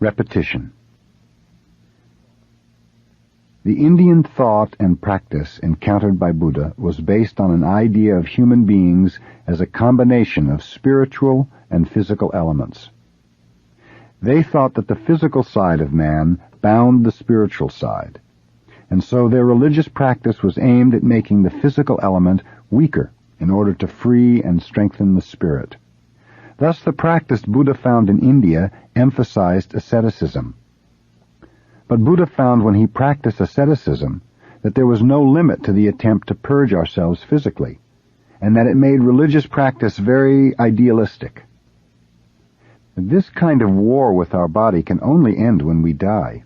Repetition. The Indian thought and practice encountered by Buddha was based on an idea of human beings as a combination of spiritual and physical elements. They thought that the physical side of man bound the spiritual side, and so their religious practice was aimed at making the physical element weaker in order to free and strengthen the spirit. Thus the practice Buddha found in India emphasized asceticism. But Buddha found when he practiced asceticism that there was no limit to the attempt to purge ourselves physically, and that it made religious practice very idealistic. This kind of war with our body can only end when we die.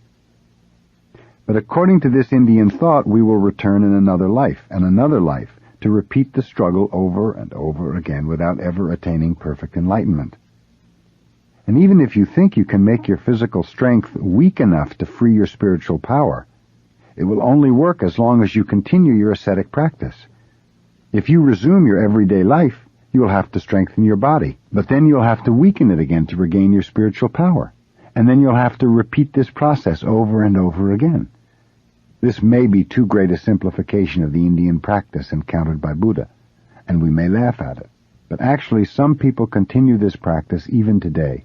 But according to this Indian thought, we will return in another life and another life to repeat the struggle over and over again without ever attaining perfect enlightenment. And even if you think you can make your physical strength weak enough to free your spiritual power, it will only work as long as you continue your ascetic practice. If you resume your everyday life, you will have to strengthen your body, but then you'll have to weaken it again to regain your spiritual power, and then you'll have to repeat this process over and over again. This may be too great a simplification of the Indian practice encountered by Buddha, and we may laugh at it. But actually some people continue this practice even today.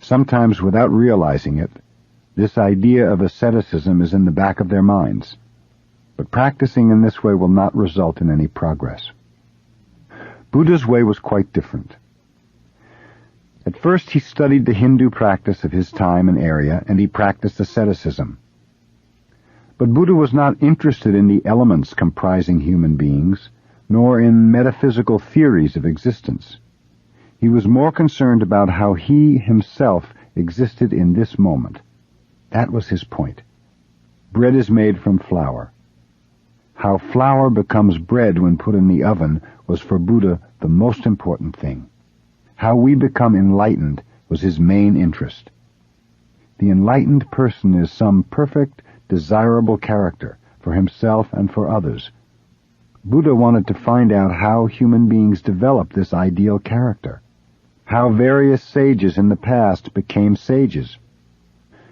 Sometimes without realizing it, this idea of asceticism is in the back of their minds. But practicing in this way will not result in any progress. Buddha's way was quite different. At first he studied the Hindu practice of his time and area, and he practiced asceticism. But Buddha was not interested in the elements comprising human beings, nor in metaphysical theories of existence. He was more concerned about how he himself existed in this moment. That was his point. Bread is made from flour. How flour becomes bread when put in the oven was for Buddha the most important thing. How we become enlightened was his main interest. The enlightened person is some perfect, desirable character for himself and for others. Buddha wanted to find out how human beings develop this ideal character, how various sages in the past became sages.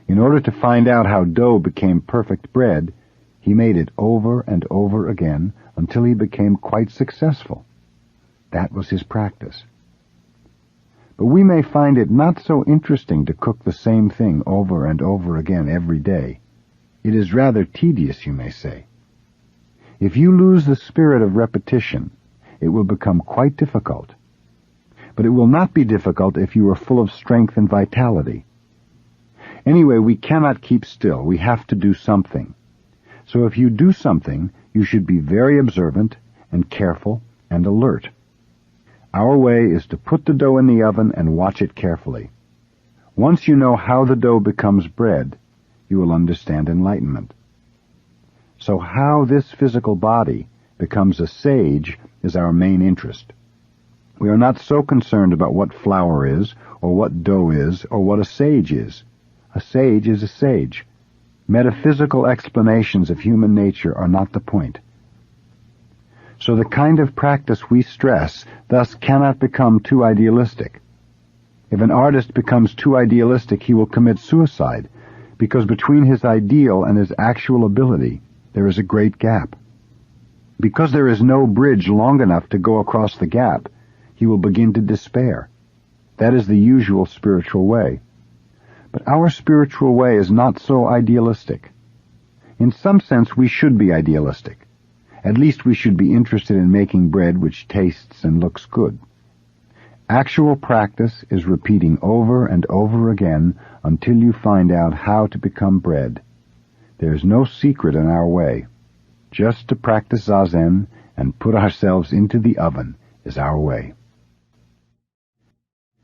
In order to find out how dough became perfect bread, he made it over and over again until he became quite successful. That was his practice. But we may find it not so interesting to cook the same thing over and over again every day. It is rather tedious, you may say. If you lose the spirit of repetition, it will become quite difficult. But it will not be difficult if you are full of strength and vitality. Anyway, we cannot keep still. We have to do something. So if you do something, you should be very observant and careful and alert. Our way is to put the dough in the oven and watch it carefully. Once you know how the dough becomes bread, you will understand enlightenment. So how this physical body becomes a sage is our main interest. We are not so concerned about what flour is, or what dough is, or what a sage is. A sage is a sage. Metaphysical explanations of human nature are not the point. So the kind of practice we stress thus cannot become too idealistic. If an artist becomes too idealistic, he will commit suicide, because between his ideal and his actual ability there is a great gap. Because there is no bridge long enough to go across the gap, he will begin to despair. That is the usual spiritual way. But our spiritual way is not so idealistic. In some sense we should be idealistic. At least we should be interested in making bread which tastes and looks good. Actual practice is repeating over and over again until you find out how to become bread. There is no secret in our way. Just to practice Zazen and put ourselves into the oven is our way.